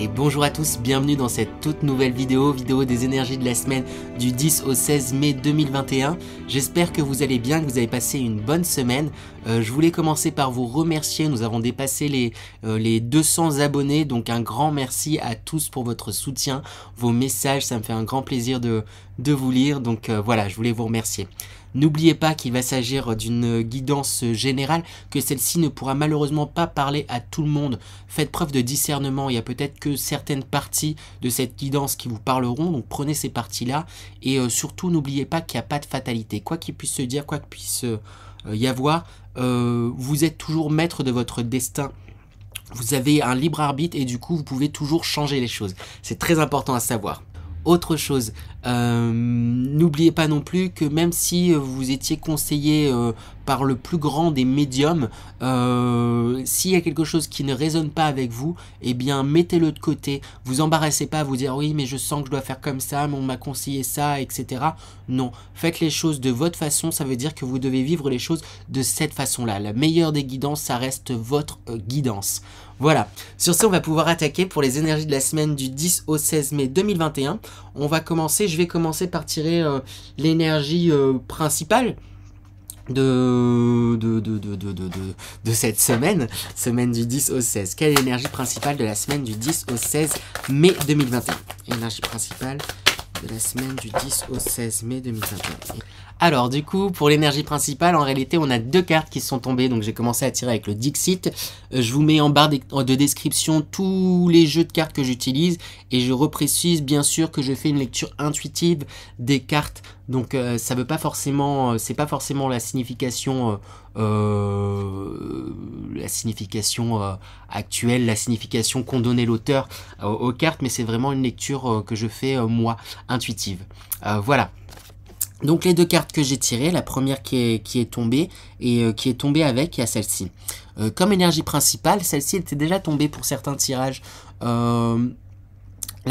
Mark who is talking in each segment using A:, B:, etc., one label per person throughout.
A: Et bonjour à tous, bienvenue dans cette toute nouvelle vidéo des énergies de la semaine du 10 au 16 mai 2021. J'espère que vous allez bien, que vous avez passé une bonne semaine. Je voulais commencer par vous remercier, nous avons dépassé les 200 abonnés, donc un grand merci à tous pour votre soutien, vos messages, ça me fait un grand plaisir de vous lire, donc voilà, je voulais vous remercier. N'oubliez pas qu'il va s'agir d'une guidance générale, que celle-ci ne pourra malheureusement pas parler à tout le monde. Faites preuve de discernement, il y a peut-être que certaines parties de cette guidance qui vous parleront, donc prenez ces parties-là. Et surtout, n'oubliez pas qu'il n'y a pas de fatalité. Quoi qu'il puisse se dire, quoi qu'il puisse y avoir, vous êtes toujours maître de votre destin. Vous avez un libre arbitre et du coup, vous pouvez toujours changer les choses. C'est très important à savoir. Autre chose, n'oubliez pas non plus que même si vous étiez conseillé par le plus grand des médiums, s'il y a quelque chose qui ne résonne pas avec vous, eh bien mettez-le de côté. Vous embarrassez pas à vous dire oui mais je sens que je dois faire comme ça, mais on m'a conseillé ça, etc. Non, faites les choses de votre façon, ça veut dire que vous devez vivre les choses de cette façon-là. La meilleure des guidances, ça reste votre guidance. Voilà, sur ce on va pouvoir attaquer pour les énergies de la semaine du 10 au 16 mai 2021. On va commencer, je vais commencer par tirer l'énergie principale de cette semaine du 10 au 16. Quelle est l'énergie principale de la semaine du 10 au 16 mai 2021? Énergie principale de la semaine du 10 au 16 mai 2021. Alors du coup pour l'énergie principale en réalité on a deux cartes qui sont tombées, donc j'ai commencé à tirer avec le Dixit. Je vous mets en barre de description tous les jeux de cartes que j'utilise et je reprécise bien sûr que je fais une lecture intuitive des cartes, donc ça veut pas forcément, c'est pas forcément la signification actuelle, la signification qu'ont donné l'auteur aux cartes, mais c'est vraiment une lecture que je fais moi intuitive. Voilà. Donc les deux cartes que j'ai tirées, la première qui est tombée et qui est tombée avec, il y a celle-ci. Comme énergie principale, celle-ci était déjà tombée pour certains tirages. La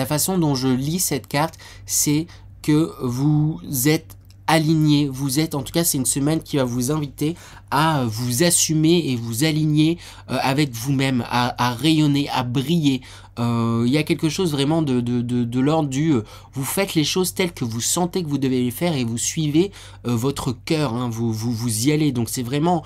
A: façon dont je lis cette carte, c'est que vous êtes aligné, vous êtes, en tout cas c'est une semaine qui va vous inviter à vous assumer et vous aligner avec vous-même, à rayonner, à briller. Il y a quelque chose vraiment de l'ordre du vous faites les choses telles que vous sentez que vous devez les faire et vous suivez votre cœur, hein, vous y allez, donc c'est vraiment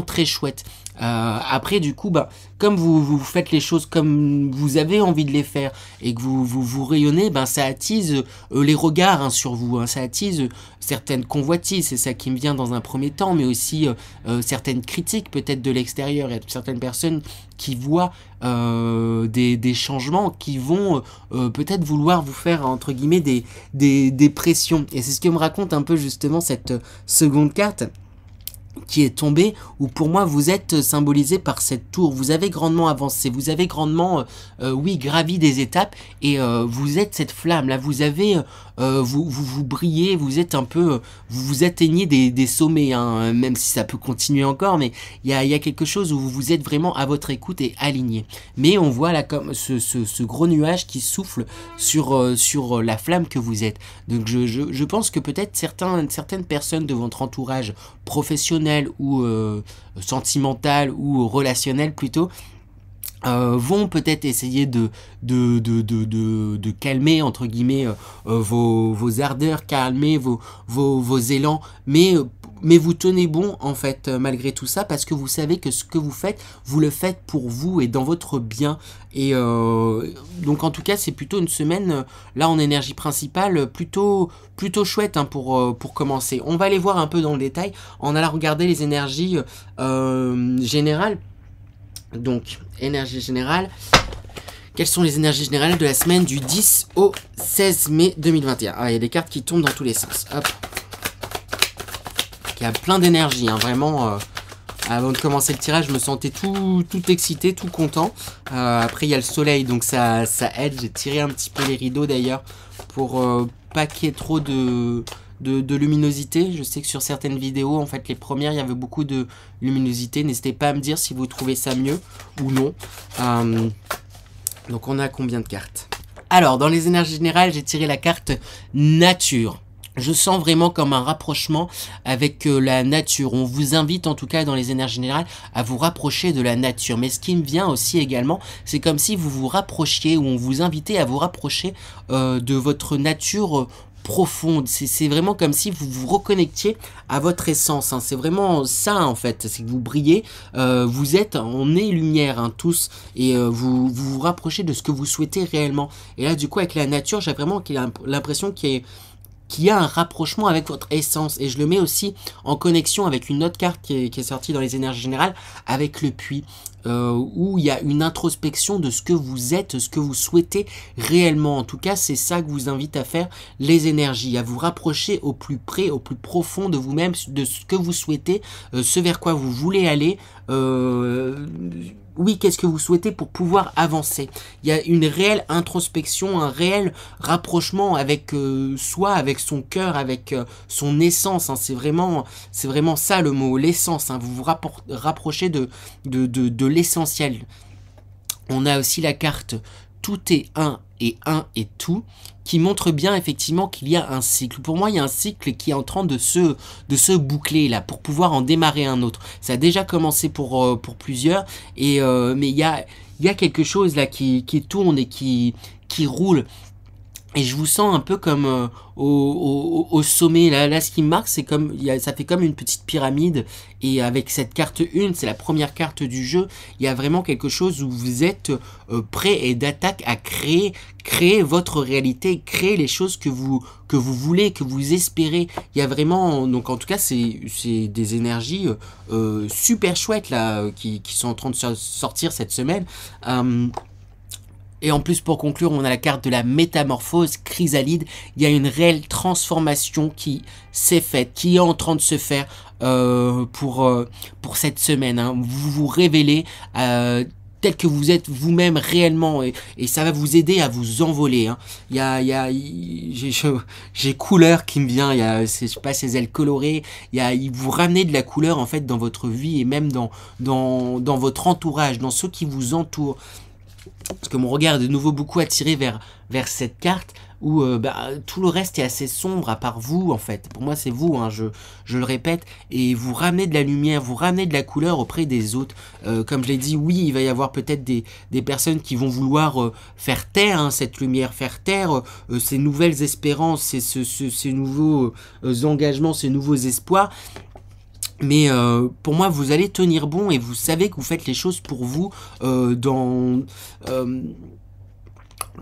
A: très chouette. Après du coup comme vous faites les choses comme vous avez envie de les faire et que vous rayonnez, ça attise les regards, hein, sur vous, hein, ça attise certaines convoitises, c'est ça qui me vient dans un premier temps, mais aussi certaines critiques peut-être de l'extérieur. Il y a certaines personnes qui voient des changements qui vont peut-être vouloir vous faire entre guillemets des pressions, et c'est ce que me raconte un peu justement cette seconde carte qui est tombée, où pour moi vous êtes symbolisé par cette tour. Vous avez grandement avancé, vous avez grandement oui gravi des étapes, et vous êtes cette flamme là, vous avez vous brillez, vous êtes un peu, vous atteignez des sommets, hein, même si ça peut continuer encore, mais il y a quelque chose où vous êtes vraiment à votre écoute et aligné. Mais on voit là comme ce gros nuage qui souffle sur la flamme que vous êtes. Donc je pense que peut-être certaines personnes de votre entourage professionnel ou sentimental ou relationnel plutôt, vont peut-être essayer de calmer entre guillemets vos ardeurs, calmer vos élans, mais vous tenez bon en fait malgré tout ça, parce que vous savez que ce que vous faites, vous le faites pour vous et dans votre bien. Et donc en tout cas c'est plutôt une semaine là en énergie principale plutôt chouette, hein, pour commencer. On va aller voir un peu dans le détail en allant regarder les énergies générales. Donc, énergie générale. Quelles sont les énergies générales de la semaine du 10 au 16 mai 2021? Ah, il y a des cartes qui tombent dans tous les sens. Hop. Il y a plein d'énergie, hein, vraiment. Avant de commencer le tirage, je me sentais tout excité, tout content. Après, il y a le soleil, donc ça aide. J'ai tiré un petit peu les rideaux d'ailleurs pour pas qu'il y ait trop de luminosité. Je sais que sur certaines vidéos, en fait les premières, il y avait beaucoup de luminosité. N'hésitez pas à me dire si vous trouvez ça mieux ou non. Donc on a combien de cartes? Alors dans les énergies générales, j'ai tiré la carte nature. Je sens vraiment comme un rapprochement avec la nature. On vous invite en tout cas dans les énergies générales à vous rapprocher de la nature. Mais ce qui me vient aussi également, c'est comme si vous vous rapprochiez ou on vous invitait à vous rapprocher de votre nature profonde. C'est vraiment comme si vous vous reconnectiez à votre essence. Hein. C'est vraiment ça en fait. C'est que vous brillez. On est lumière hein, tous. Et vous rapprochez de ce que vous souhaitez réellement. Et là du coup avec la nature, j'ai vraiment l'impression qu'il y a un rapprochement avec votre essence. Et je le mets aussi en connexion avec une autre carte qui est sortie dans les énergies générales, avec le puits, où il y a une introspection de ce que vous êtes, ce que vous souhaitez réellement. En tout cas, c'est ça que vous invite à faire les énergies, à vous rapprocher au plus près, au plus profond de vous-même, de ce que vous souhaitez, ce vers quoi vous voulez aller. Oui, qu'est-ce que vous souhaitez pour pouvoir avancer. Il y a une réelle introspection, un réel rapprochement avec soi, avec son cœur, avec son essence. Hein. C'est vraiment ça le mot, l'essence. Hein. Vous vous rapprochez de l'essentiel. On a aussi la carte tout est un et tout, qui montre bien effectivement qu'il y a un cycle. Pour moi, il y a un cycle qui est en train de se boucler là, pour pouvoir en démarrer un autre. Ça a déjà commencé pour plusieurs, mais il y a quelque chose là qui tourne et qui roule. Et je vous sens un peu comme au sommet. Là, ce qui me marque, c'est comme ça fait comme une petite pyramide. Et avec cette carte 1, c'est la première carte du jeu. Il y a vraiment quelque chose où vous êtes prêt et d'attaque à créer votre réalité, créer les choses que vous voulez, que vous espérez. Il y a vraiment, donc en tout cas, c'est des énergies super chouettes là qui sont en train de sortir cette semaine. Et en plus, pour conclure, on a la carte de la métamorphose chrysalide. Il y a une réelle transformation qui s'est faite, qui est en train de se faire pour cette semaine. Hein. Vous vous révélez tel que vous êtes vous-même réellement et ça va vous aider à vous envoler. Hein. J'ai couleur qui me vient. Je sais pas, ces ailes colorées. Il vous ramenez de la couleur en fait dans votre vie et même dans votre entourage, dans ceux qui vous entourent. Parce que mon regard est de nouveau beaucoup attiré vers cette carte où tout le reste est assez sombre à part vous en fait. Pour moi c'est vous, hein, je le répète, et vous ramenez de la lumière, vous ramenez de la couleur auprès des autres. Comme je l'ai dit, oui, il va y avoir peut-être des personnes qui vont vouloir faire taire hein, cette lumière, faire taire ces nouvelles espérances, ces nouveaux engagements, ces nouveaux espoirs. Mais pour moi, vous allez tenir bon et vous savez que vous faites les choses pour vous,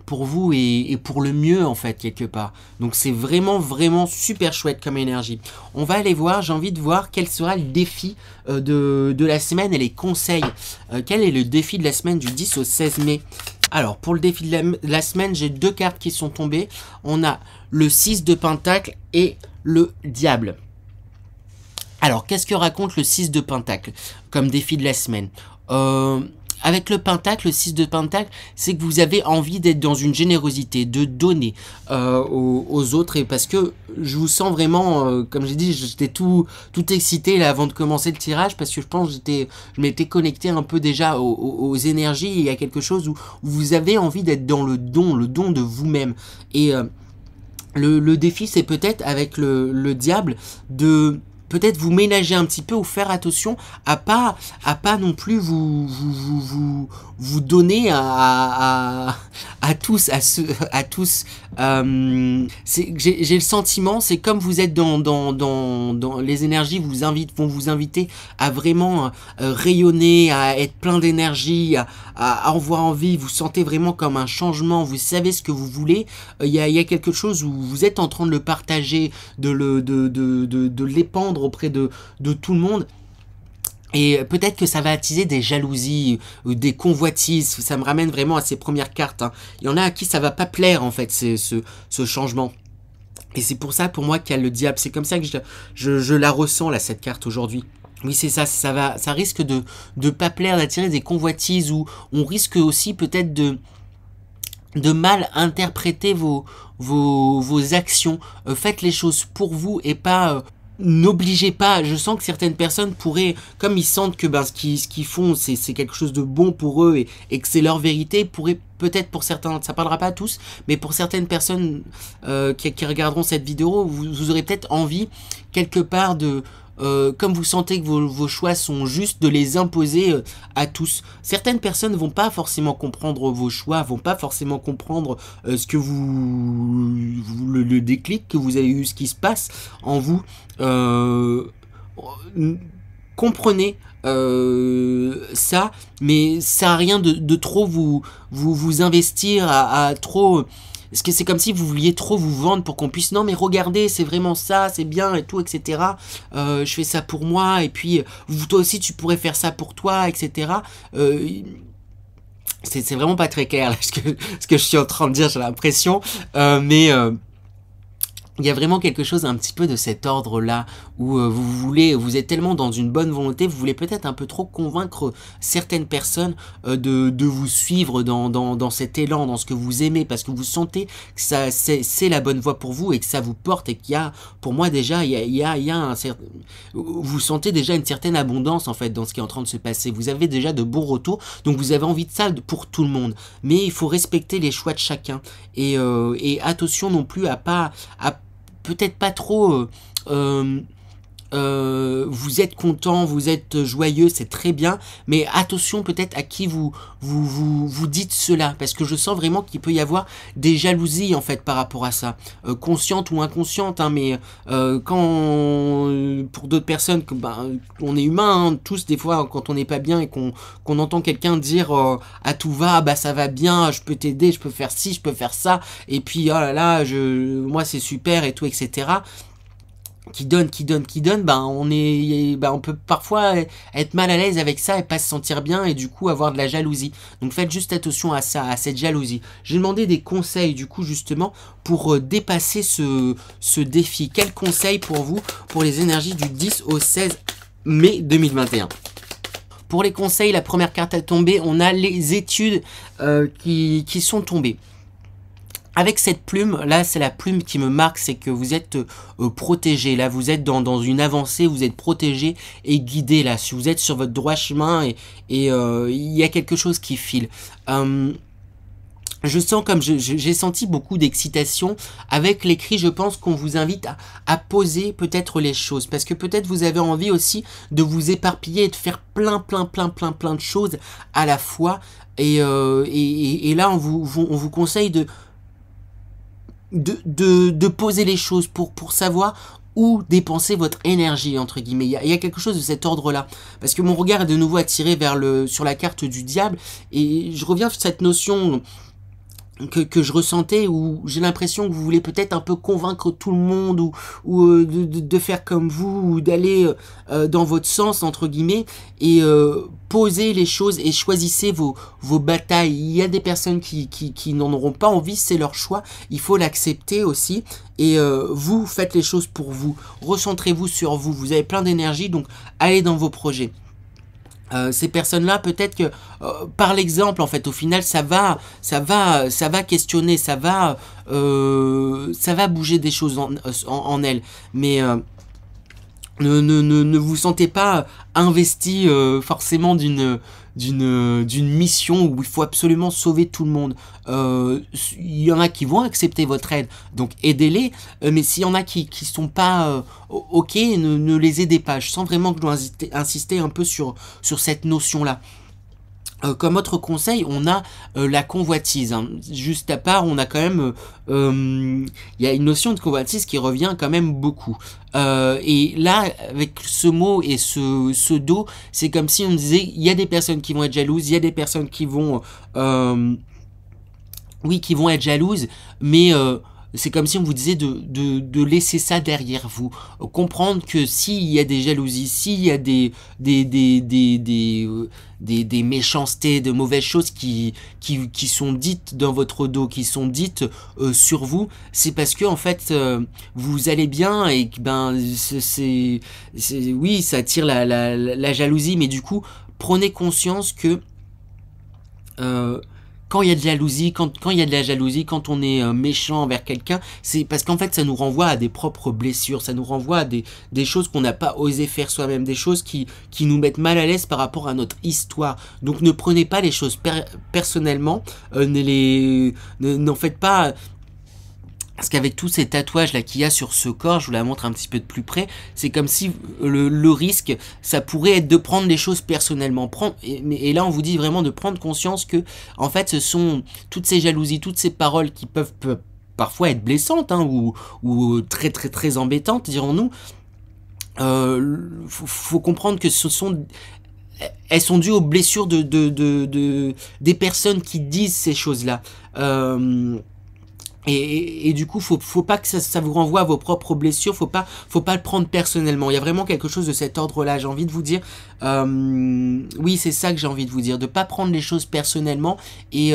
A: pour vous et pour le mieux en fait quelque part. Donc c'est vraiment super chouette comme énergie. On va aller voir, j'ai envie de voir quel sera le défi de la semaine et les conseils. Quel est le défi de la semaine du 10 au 16 mai? Alors pour le défi de la semaine, j'ai deux cartes qui sont tombées. On a le 6 de Pentacle et le Diable. Alors, qu'est-ce que raconte le 6 de Pentacle comme défi de la semaine? Avec le Pentacle, le 6 de Pentacle, c'est que vous avez envie d'être dans une générosité, de donner aux autres. Et parce que je vous sens vraiment, comme j'ai dit, j'étais tout excité là avant de commencer le tirage. Parce que je pense que je m'étais connecté un peu déjà aux énergies. Et il y a quelque chose où vous avez envie d'être dans le don de vous-même. Et le défi, c'est peut-être avec le diable de... peut-être vous ménager un petit peu ou faire attention à pas non plus vous donner à tous, j'ai le sentiment, c'est comme vous êtes dans les énergies vont vous inviter à vraiment rayonner, à être plein d'énergie, à en voir envie, vous sentez vraiment comme un changement, vous savez ce que vous voulez, il y a quelque chose où vous êtes en train de le partager, de l'épandre auprès de tout le monde. Et peut-être que ça va attiser des jalousies, des convoitises. Ça me ramène vraiment à ces premières cartes. Hein. Il y en a à qui ça va pas plaire en fait, ce changement. Et c'est pour ça, pour moi, qu'il y a le diable. C'est comme ça que je la ressens là, cette carte aujourd'hui. Oui, c'est ça. Ça risque de pas plaire, d'attirer des convoitises, ou on risque aussi peut-être de mal interpréter vos actions. Faites les choses pour vous et pas n'obligez pas. Je sens que certaines personnes pourraient, comme ils sentent que ce qu'ils font, c'est quelque chose de bon pour eux et que c'est leur vérité, pourraient peut-être pour certains, ça parlera pas à tous, mais pour certaines personnes qui regarderont cette vidéo, vous aurez peut-être envie quelque part de comme vous sentez que vos choix sont justes, de les imposer à tous. Certaines personnes vont pas forcément comprendre vos choix, vont pas forcément comprendre ce que le déclic que vous avez eu, ce qui se passe en vous. Comprenez ça, mais ça sert à rien de trop vous investir à trop. Parce que c'est comme si vous vouliez trop vous vendre pour qu'on puisse... Non mais regardez, c'est vraiment ça, c'est bien et tout, etc. Je fais ça pour moi, et puis toi aussi tu pourrais faire ça pour toi, etc. C'est vraiment pas très clair là, ce que je suis en train de dire, j'ai l'impression. Mais il y a vraiment quelque chose un petit peu de cet ordre-là, où vous êtes tellement dans une bonne volonté, vous voulez peut-être un peu trop convaincre certaines personnes de vous suivre dans cet élan, dans ce que vous aimez, parce que vous sentez que c'est la bonne voie pour vous et que ça vous porte, et qu'il y a, pour moi déjà, il y a un certain... Vous sentez déjà une certaine abondance en fait dans ce qui est en train de se passer. Vous avez déjà de bons retours, donc vous avez envie de ça pour tout le monde. Mais il faut respecter les choix de chacun, et attention non plus à peut-être pas trop vous êtes content, vous êtes joyeux, c'est très bien, mais attention peut-être à qui vous dites cela, parce que je sens vraiment qu'il peut y avoir des jalousies en fait par rapport à ça, conscientes ou inconscientes, hein, mais quand pour d'autres personnes, on est humain, hein, tous des fois quand on n'est pas bien et qu'on entend quelqu'un dire à tout va, ça va bien, je peux t'aider, je peux faire ci, je peux faire ça, et puis oh là là, moi c'est super et tout, etc. Qui donne, on peut parfois être mal à l'aise avec ça et pas se sentir bien, et du coup avoir de la jalousie. Donc faites juste attention à ça, à cette jalousie. J'ai demandé des conseils du coup justement pour dépasser ce défi. Quels conseils pour vous pour les énergies du 10 au 16 mai 2021? Pour les conseils, la première carte à tomber, on a les études qui sont tombées. Avec cette plume, là c'est la plume qui me marque, c'est que vous êtes protégé, là vous êtes dans une avancée, vous êtes protégé et guidé là, si vous êtes sur votre droit chemin, et il y a quelque chose qui file. Je sens comme j'ai senti beaucoup d'excitation avec l'écrit. Je pense qu'on vous invite à poser peut-être les choses, parce que peut-être vous avez envie aussi de vous éparpiller et de faire plein de choses à la fois, et là on vous conseille de poser les choses pour savoir où dépenser votre énergie, entre guillemets. Il y a quelque chose de cet ordre-là. Parce que mon regard est de nouveau attiré sur la carte du diable, et je reviens sur cette notion que je ressentais, où j'ai l'impression que vous voulez peut-être un peu convaincre tout le monde, ou de faire comme vous, ou d'aller dans votre sens, entre guillemets, et posez les choses et choisissez vos batailles. Il y a des personnes qui n'en auront pas envie, c'est leur choix, il faut l'accepter aussi, et vous faites les choses pour vous, recentrez-vous sur vous, vous avez plein d'énergie, donc allez dans vos projets. Ces personnes-là, peut-être que par l'exemple, en fait, au final, ça va questionner, ça va bouger des choses en elles. Mais ne vous sentez pas investi forcément d'une mission où il faut absolument sauver tout le monde. Il y en a qui vont accepter votre aide, donc aidez-les, mais s'il y en a qui sont pas ok, ne les aidez pas. Je sens vraiment que je dois insister un peu sur cette notion-là. Comme autre conseil, on a la convoitise, hein. Juste à part, on a quand même... y a une notion de convoitise qui revient quand même beaucoup. Et là, avec ce mot et ce dos, c'est comme si on disait, il y a des personnes qui vont être jalouses, il y a des personnes qui vont... oui, qui vont être jalouses, mais... c'est comme si on vous disait de laisser ça derrière vous. Comprendre que s'il y a des jalousies, s'il y a des méchancetés, de mauvaises choses qui sont dites dans votre dos, qui sont dites sur vous, c'est parce que en fait vous allez bien, et que oui, ça attire la jalousie, mais du coup prenez conscience que quand il y a de jalousie, quand il y a de la jalousie, quand on est méchant envers quelqu'un, c'est parce qu'en fait ça nous renvoie à des propres blessures, ça nous renvoie à des choses qu'on n'a pas osé faire soi-même, des choses qui nous mettent mal à l'aise par rapport à notre histoire. Donc ne prenez pas les choses personnellement, n'en faites pas. Parce qu'avec tous ces tatouages là qu'il y a sur ce corps, je vous la montre un petit peu de plus près, c'est comme si le risque, ça pourrait être de prendre les choses personnellement. Et là on vous dit vraiment de prendre conscience que, en fait, ce sont toutes ces jalousies, toutes ces paroles qui peuvent parfois être blessantes, hein, ou très très très embêtantes, dirons-nous. Faut comprendre que elles sont dues aux blessures des personnes qui disent ces choses-là. Et du coup, faut pas que ça vous renvoie à vos propres blessures, faut pas le prendre personnellement. Il y a vraiment quelque chose de cet ordre-là. J'ai envie de vous dire, oui, c'est ça que j'ai envie de vous dire, de pas prendre les choses personnellement et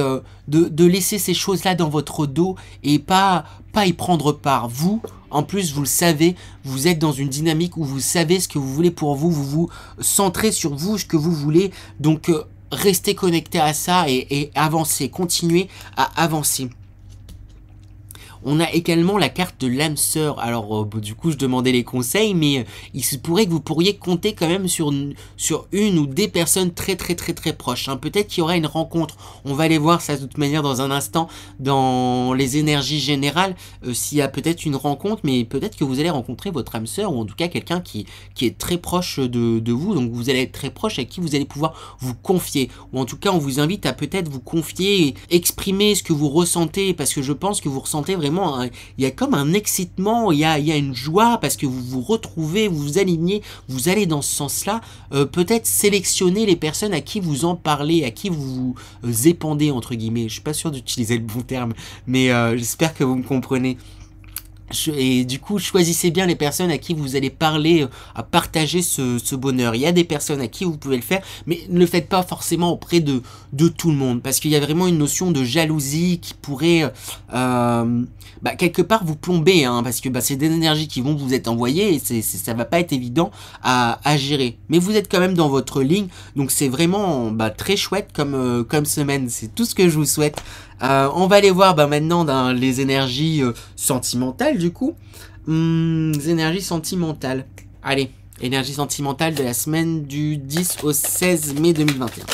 A: de laisser ces choses-là dans votre dos et pas y prendre part. Vous, en plus, vous le savez, vous êtes dans une dynamique où vous savez ce que vous voulez pour vous, vous vous centrez sur vous, ce que vous voulez, donc restez connecté à ça et avancez, continuez à avancer. On a également la carte de l'âme sœur. Alors du coup je demandais les conseils, mais il se pourrait que vous pourriez compter quand même sur une ou des personnes très proches, hein. Peut-être qu'il y aura une rencontre, on va aller voir ça de toute manière dans un instant dans les énergies générales, s'il y a peut-être une rencontre, mais peut-être que vous allez rencontrer votre âme sœur, ou en tout cas quelqu'un qui est très proche de vous, donc vous allez être très proche, avec qui vous allez pouvoir vous confier, ou en tout cas on vous invite à peut-être vous confier, exprimer ce que vous ressentez, parce que je pense que vous ressentez vraiment, il y a comme un excitement, il y a une joie parce que vous vous retrouvez, vous vous alignez, vous allez dans ce sens-là. Peut-être sélectionner les personnes à qui vous en parlez, à qui vous épandez, entre guillemets. Je suis pas sûr d'utiliser le bon terme, mais j'espère que vous me comprenez. Et du coup, choisissez bien les personnes à qui vous allez parler, à partager ce bonheur. Il y a des personnes à qui vous pouvez le faire, mais ne le faites pas forcément auprès de tout le monde, parce qu'il y a vraiment une notion de jalousie qui pourrait quelque part vous plomber, hein, parce que c'est des énergies qui vont vous être envoyées et ça va pas être évident à gérer. Mais vous êtes quand même dans votre ligne, donc c'est vraiment très chouette comme semaine. C'est tout ce que je vous souhaite. On va aller voir maintenant dans les énergies sentimentales du coup. Les énergies sentimentales. Allez, énergie sentimentale de la semaine du 10 au 16 mai 2021.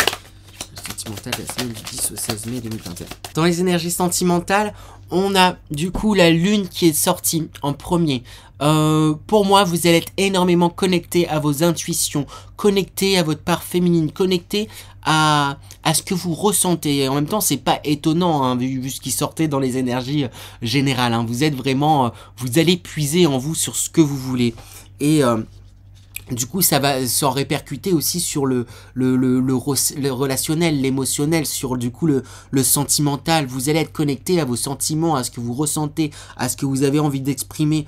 A: Sentimentale de la semaine du 10 au 16 mai 2021. Dans les énergies sentimentales, on a du coup la lune qui est sortie en premier. Pour moi, vous allez être énormément connecté à vos intuitions, connecté à votre part féminine, connecté à ce que vous ressentez. Et en même temps, c'est pas étonnant, hein, vu ce qui sortait dans les énergies générales, hein. Vous êtes vraiment, vous allez puiser en vous sur ce que vous voulez. Et du coup, ça va s'en répercuter aussi sur le relationnel, l'émotionnel, sur du coup le sentimental. Vous allez être connecté à vos sentiments, à ce que vous ressentez, à ce que vous avez envie d'exprimer.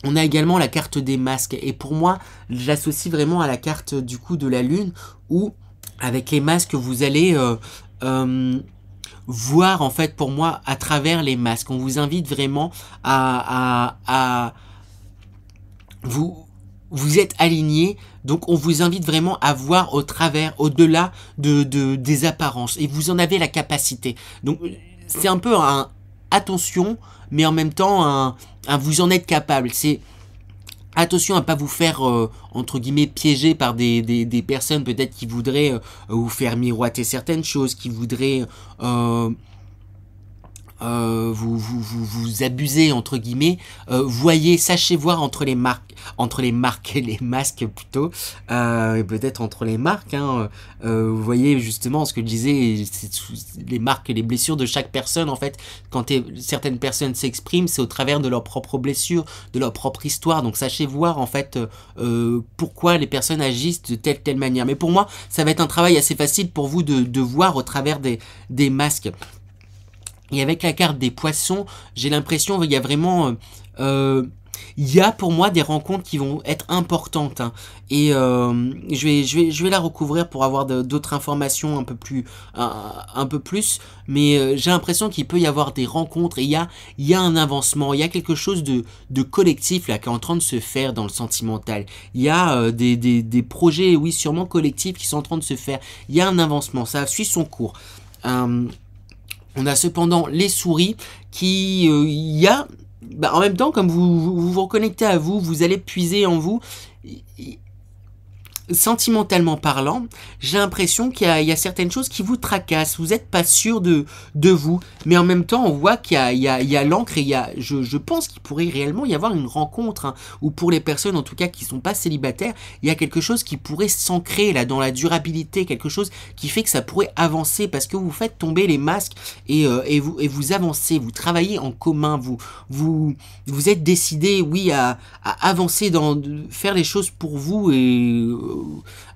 A: On a également la carte des masques, et pour moi, j'associe vraiment à la carte du coup de la lune, où avec les masques, vous allez voir, en fait, pour moi, à travers les masques. On vous invite vraiment à vous êtes aligné, donc on vous invite vraiment à voir au travers, au-delà des apparences, et vous en avez la capacité. Donc c'est un peu un attention, mais en même temps un vous en êtes capable. C'est attention à pas vous faire entre guillemets piéger par des personnes peut-être qui voudraient vous faire miroiter certaines choses, qui voudraient vous abuser entre guillemets. Voyez, sachez voir entre les marques et les masques plutôt, et peut-être entre les marques, hein. Vous voyez justement ce que je disais, les marques et les blessures de chaque personne. En fait, quand certaines personnes s'expriment, c'est au travers de leurs propres blessures, de leur propre histoire. Donc sachez voir en fait pourquoi les personnes agissent de telle manière. Mais pour moi, ça va être un travail assez facile pour vous de voir au travers des masques. Et avec la carte des poissons, j'ai l'impression qu'il y a vraiment... il y a pour moi des rencontres qui vont être importantes, hein. Et je vais la recouvrir pour avoir d'autres informations un peu plus, mais j'ai l'impression qu'il peut y avoir des rencontres, et il y a un avancement, il y a quelque chose de collectif là qui est en train de se faire dans le sentimental. Il y a des projets, oui, sûrement collectifs qui sont en train de se faire. Il y a un avancement, ça suit son cours. On a cependant les souris qui, il y a, en même temps, comme vous reconnectez à vous, vous allez puiser en vous. Sentimentalement parlant, j'ai l'impression qu'il y a certaines choses qui vous tracassent, vous n'êtes pas sûr de vous, mais en même temps on voit qu'il y a l'encre et je pense qu'il pourrait réellement y avoir une rencontre, hein, ou pour les personnes en tout cas qui sont pas célibataires, il y a quelque chose qui pourrait s'ancrer là dans la durabilité, quelque chose qui fait que ça pourrait avancer parce que vous faites tomber les masques et vous avancez, vous travaillez en commun, vous êtes décidé, oui, à avancer faire les choses pour vous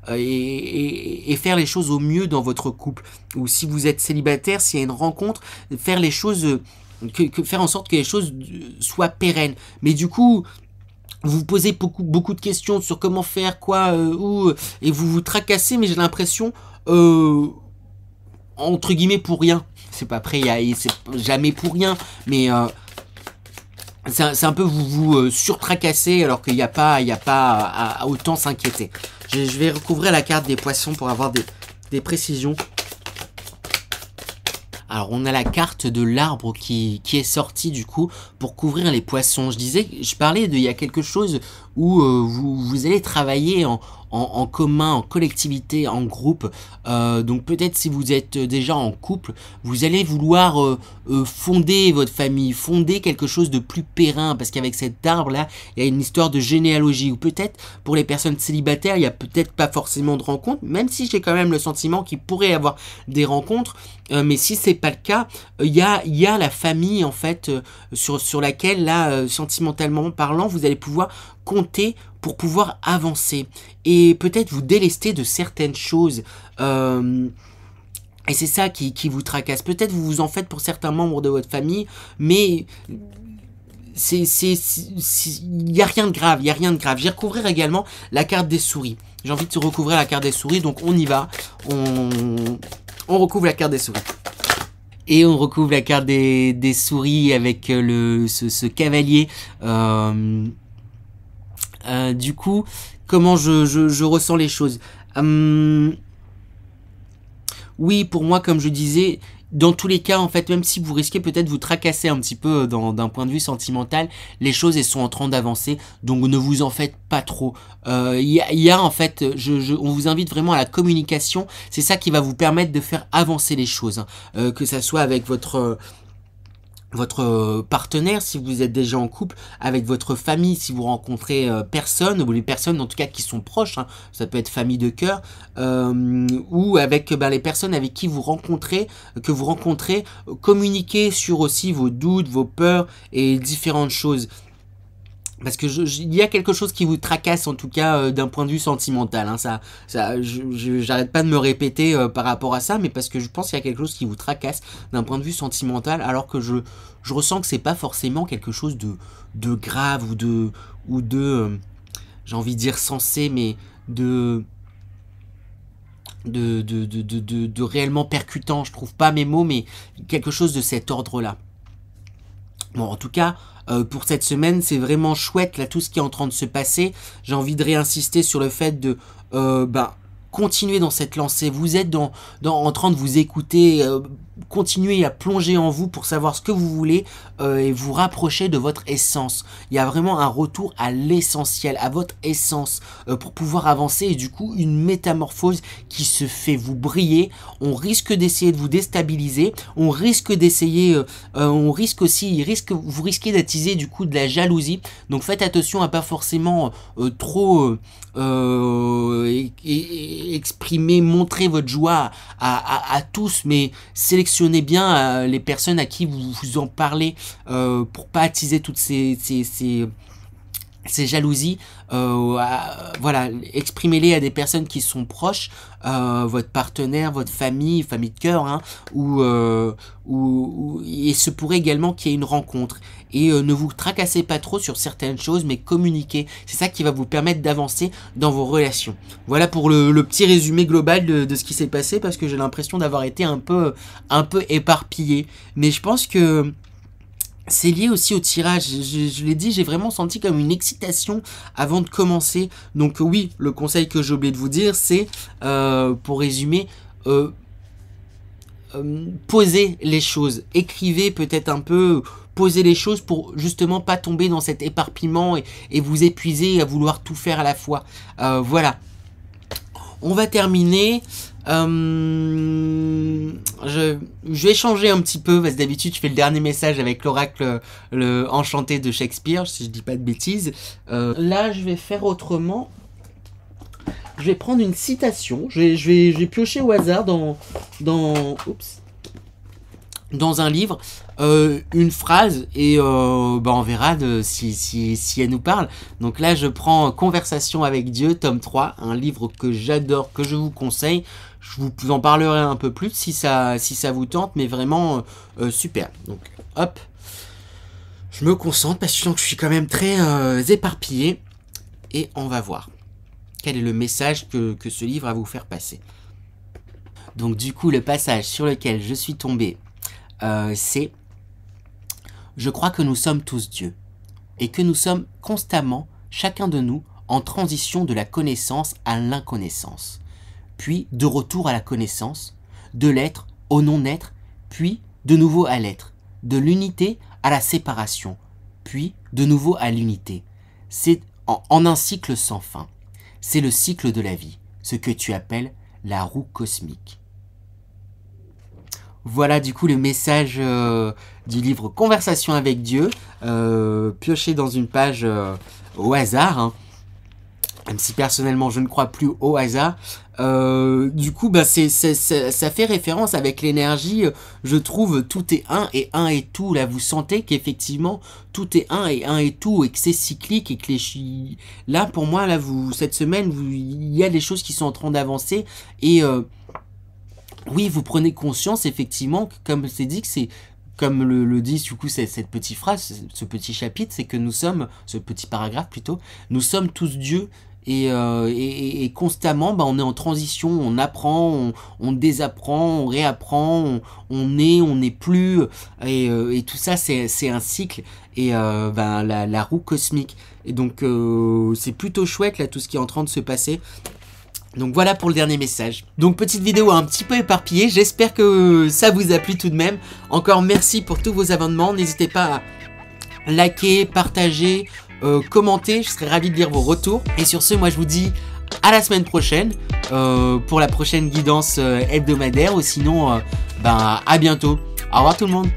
A: et faire les choses au mieux dans votre couple. Ou si vous êtes célibataire, s'il y a une rencontre, faire les choses, faire en sorte que les choses soient pérennes. Mais du coup, vous vous posez beaucoup de questions sur comment faire, quoi, où, et vous vous tracassez, mais j'ai l'impression, entre guillemets, pour rien. C'est pas après, c'est jamais pour rien, mais c'est un peu vous surtracasser alors qu'il n'y a pas à autant s'inquiéter. Je vais recouvrir la carte des poissons pour avoir des précisions. Alors on a la carte de l'arbre qui est sortie du coup pour couvrir les poissons. Je parlais il y a quelque chose où vous allez travailler en commun, en collectivité, en groupe. Donc peut-être si vous êtes déjà en couple, vous allez vouloir fonder votre famille, fonder quelque chose de plus périn, parce qu'avec cet arbre-là, il y a une histoire de généalogie. Ou peut-être pour les personnes célibataires, il n'y a peut-être pas forcément de rencontres, même si j'ai quand même le sentiment qu'il pourrait y avoir des rencontres. Mais si c'est pas le cas, il y a la famille en fait sur laquelle là, sentimentalement parlant, vous allez pouvoir compter pour pouvoir avancer et peut-être vous délester de certaines choses. Et c'est ça qui vous tracasse. Peut-être vous vous en faites pour certains membres de votre famille, mais il n'y a rien de grave, il n'y a rien de grave. J'ai recouvrir également la carte des souris. J'ai envie de recouvrir la carte des souris, donc on y va. On recouvre la carte des souris. Et on recouvre la carte des souris avec ce cavalier. Du coup, comment je ressens les choses. Oui, pour moi, comme je disais, dans tous les cas, en fait, même si vous risquez peut-être vous tracasser un petit peu d'un point de vue sentimental, les choses, elles sont en train d'avancer, donc ne vous en faites pas trop. Il y a en fait, on vous invite vraiment à la communication, c'est ça qui va vous permettre de faire avancer les choses, hein. Que ça soit avec votre partenaire, si vous êtes déjà en couple, avec votre famille, si vous rencontrez personne, ou les personnes en tout cas qui sont proches, hein, ça peut être famille de cœur, ou avec les personnes avec qui que vous rencontrez, communiquez sur aussi vos doutes, vos peurs et différentes choses. Parce que il y a quelque chose qui vous tracasse en tout cas d'un point de vue sentimental, hein. J'arrête pas de me répéter par rapport à ça, mais parce que je pense qu'il y a quelque chose qui vous tracasse d'un point de vue sentimental, alors que je ressens que c'est pas forcément quelque chose de grave ou de j'ai envie de dire sensé, mais de réellement percutant. Je trouve pas mes mots, mais quelque chose de cet ordre-là. Bon, en tout cas, pour cette semaine, c'est vraiment chouette, là, tout ce qui est en train de se passer. J'ai envie de réinsister sur le fait de continuer dans cette lancée. Vous êtes en train de vous écouter, continuez à plonger en vous pour savoir ce que vous voulez et vous rapprocher de votre essence. Il y a vraiment un retour à l'essentiel, à votre essence pour pouvoir avancer, et du coup une métamorphose qui se fait. Vous briller, on risque d'essayer de vous déstabiliser, on risque d'essayer, vous risquez d'attiser du coup de la jalousie, donc faites attention à pas forcément trop exprimer, montrer votre joie à tous, mais sélectionnez bien les personnes à qui vous en parlez pour pas attiser toutes ces jalousies. Voilà, exprimez-les à des personnes qui sont proches, votre partenaire, votre famille de cœur, hein, et se pourrait également qu'il y ait une rencontre. Et ne vous tracassez pas trop sur certaines choses, mais communiquez. C'est ça qui va vous permettre d'avancer dans vos relations. Voilà pour le petit résumé global de ce qui s'est passé, parce que j'ai l'impression d'avoir été un peu éparpillé. Mais je pense que c'est lié aussi au tirage. Je l'ai dit, j'ai vraiment senti comme une excitation avant de commencer. Donc oui, le conseil que j'ai oublié de vous dire, c'est, pour résumer, posez les choses, écrivez peut-être un peu, posez les choses pour justement pas tomber dans cet éparpillement et vous épuiser à vouloir tout faire à la fois. Voilà. On va terminer. Je vais changer un petit peu parce que d'habitude je fais le dernier message avec l'oracle le enchanté de Shakespeare, si je dis pas de bêtises. Là, je vais faire autrement. Je vais prendre une citation. Je vais piocher au hasard dans un livre une phrase et on verra si elle nous parle. Donc là, je prends Conversation avec Dieu, tome 3, un livre que j'adore, que je vous conseille. Je vous en parlerai un peu plus si ça vous tente, mais vraiment super. Donc hop, je me concentre parce que je sens que je suis quand même très éparpillé et on va voir quel est le message que ce livre va vous faire passer. Donc du coup, le passage sur lequel je suis tombé, c'est « Je crois que nous sommes tous Dieu, et que nous sommes constamment, chacun de nous, en transition de la connaissance à l'inconnaissance, puis de retour à la connaissance, de l'être au non-être, puis de nouveau à l'être, de l'unité à la séparation, puis de nouveau à l'unité. C'est en un cycle sans fin. C'est le cycle de la vie, ce que tu appelles la roue cosmique. » Voilà du coup le message du livre Conversation avec Dieu, pioché dans une page au hasard, hein. Même si personnellement je ne crois plus au hasard. Du coup ça fait référence avec l'énergie, je trouve tout est un et un est tout. Là vous sentez qu'effectivement tout est un et un est tout et que c'est cyclique et que là pour moi là cette semaine il y a des choses qui sont en train d'avancer et oui, vous prenez conscience effectivement que, comme c'est dit, que c'est comme le dit du coup cette petite phrase, ce petit chapitre, c'est que nous sommes, ce petit paragraphe plutôt, nous sommes tous Dieu et constamment on est en transition, on apprend, on désapprend, on réapprend, on n'est plus et tout ça c'est un cycle et la roue cosmique et donc c'est plutôt chouette là tout ce qui est en train de se passer. Donc voilà pour le dernier message. Donc petite vidéo un petit peu éparpillée, j'espère que ça vous a plu tout de même. Encore merci pour tous vos abonnements, n'hésitez pas à liker, partager, commenter, je serai ravi de lire vos retours. Et sur ce, moi je vous dis à la semaine prochaine pour la prochaine guidance hebdomadaire ou sinon à bientôt. Au revoir tout le monde.